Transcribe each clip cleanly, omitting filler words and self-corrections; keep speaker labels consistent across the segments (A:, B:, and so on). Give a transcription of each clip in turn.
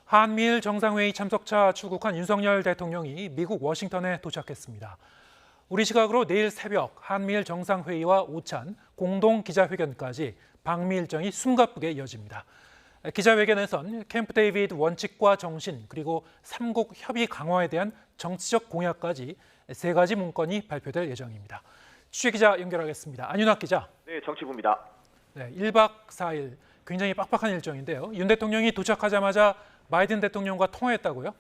A: 한미일 정상회의 참석차 출국한 윤석열 대통령이 미국 워싱턴에 도착했습니다. 우리 시각으로 내일 새벽 한미일 정상회의와 오찬 공동 기자회견까지 방미 일정이 숨가쁘게 이어집니다. 기자회견에선 캠프 데이비드 원칙과 정신 그리고 삼국 협의 강화에 대한 정치적 공약까지 세 가지 문건이 발표될 예정입니다. 취재기자 연결하겠습니다. 안윤학 기자.
B: 네, 정치부입니다.
A: 네, 1박 4일 굉장히 빡빡한 일정인데요. 윤 대통령이 도착하자마자 바이든 대통령과 통화했다고요?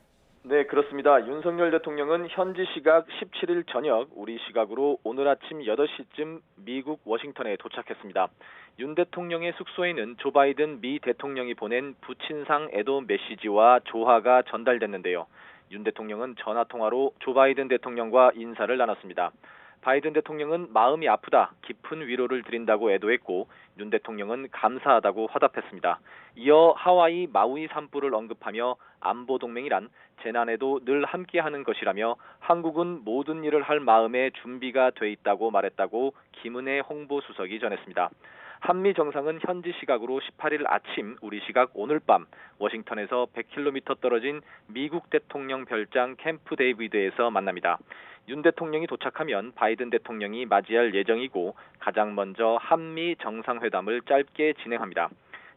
B: 네, 그렇습니다. 윤석열 대통령은 현지 시각 17일 저녁, 우리 시각으로 오늘 아침 8시쯤 미국 워싱턴에 도착했습니다. 윤 대통령의 숙소에는 조 바이든 미 대통령이 보낸 부친상 애도 메시지와 조화가 전달됐는데요. 윤 대통령은 전화통화로 조 바이든 대통령과 인사를 나눴습니다. 바이든 대통령은 마음이 아프다, 깊은 위로를 드린다고 애도했고 윤 대통령은 감사하다고 화답했습니다. 이어 하와이 마우이 산불을 언급하며 안보 동맹이란 재난에도 늘 함께하는 것이라며 한국은 모든 일을 할 마음의 준비가 돼 있다고 말했다고 김은혜 홍보수석이 전했습니다. 한미 정상은 현지 시각으로 18일 아침, 우리 시각 오늘 밤 워싱턴에서 100km 떨어진 미국 대통령 별장 캠프 데이비드에서 만납니다. 윤 대통령이 도착하면 바이든 대통령이 맞이할 예정이고 가장 먼저 한미 정상회담을 짧게 진행합니다.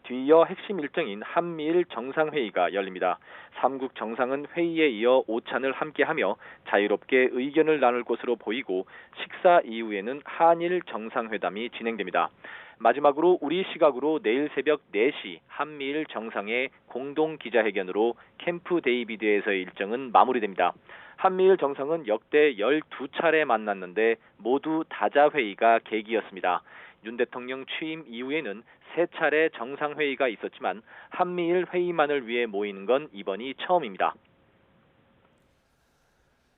B: 뒤이어 핵심 일정인 한미일 정상회의가 열립니다. 삼국 정상은 회의에 이어 오찬을 함께하며 자유롭게 의견을 나눌 것으로 보이고 식사 이후에는 한일 정상회담이 진행됩니다. 마지막으로 우리 시각으로 내일 새벽 4시 한미일 정상의 공동 기자회견으로 캠프 데이비드에서의 일정은 마무리됩니다. 한미일 정상은 역대 12차례 만났는데 모두 다자회의가 계기였습니다. 윤 대통령 취임 이후에는 3차례 정상회의가 있었지만 한미일 회의만을 위해 모이는 건 이번이 처음입니다.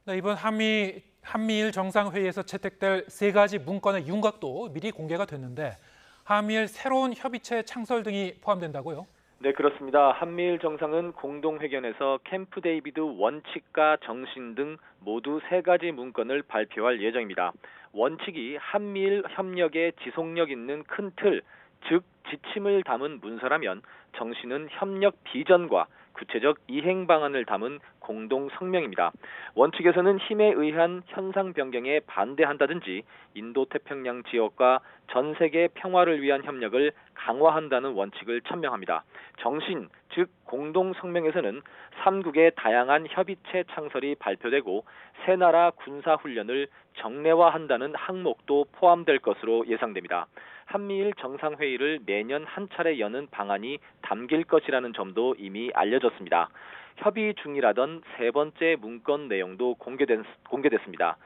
A: 네, 이번 한미일 정상회의에서 채택될 세 가지 문건의 윤곽도 미리 공개가 됐는데 한미일 새로운 협의체 창설 등이 포함된다고요?
B: 네, 그렇습니다. 한미일 정상은 공동회견에서 캠프 데이비드 원칙과 정신 등 모두 3가지 문건을 발표할 예정입니다. 원칙이 한미일 협력의 지속력 있는 큰 틀, 즉 지침을 담은 문서라면 정신은 협력 비전과 구체적 이행 방안을 담은 공동 성명입니다. 원칙에서는 힘에 의한 현상 변경에 반대한다든지 인도태평양 지역과 전 세계 평화를 위한 협력을 강화한다는 원칙을 천명합니다. 정신, 즉 공동 성명에서는 3국의 다양한 협의체 창설이 발표되고 세 나라 군사 훈련을 정례화한다는 항목도 포함될 것으로 예상됩니다. 한미일 정상회의를 매년 한 차례 여는 방안이 담길 것이라는 점도 이미 알려졌습니다. 협의 중이라던 세 번째 문건 내용도 공개됐습니다.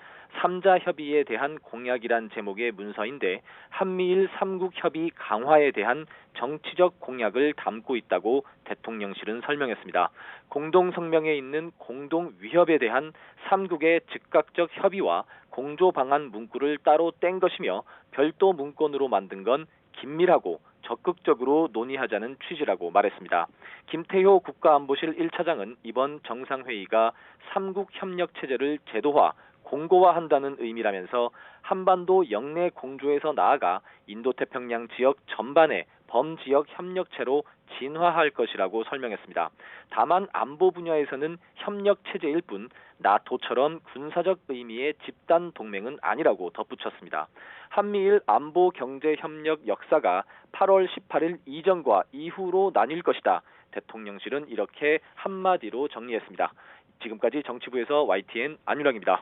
B: 3자 협의에 대한 공약이란 제목의 문서인데 한미일 3국 협의 강화에 대한 정치적 공약을 담고 있다고 대통령실은 설명했습니다. 공동성명에 있는 공동위협에 대한 3국의 즉각적 협의와 공조 방안 문구를 따로 뗀 것이며 별도 문건으로 만든 건 긴밀하고 적극적으로 논의하자는 취지라고 말했습니다. 김태효 국가안보실 1차장은 이번 정상회의가 3국 협력체제를 제도화, 공고화한다는 의미라면서 한반도 영내 공조에서 나아가 인도태평양 지역 전반의 범지역 협력체로 진화할 것이라고 설명했습니다. 다만 안보 분야에서는 협력체제일 뿐 나토처럼 군사적 의미의 집단 동맹은 아니라고 덧붙였습니다. 한미일 안보 경제 협력 역사가 8월 18일 이전과 이후로 나뉠 것이다. 대통령실은 이렇게 한마디로 정리했습니다. 지금까지 정치부에서 YTN 안윤학입니다.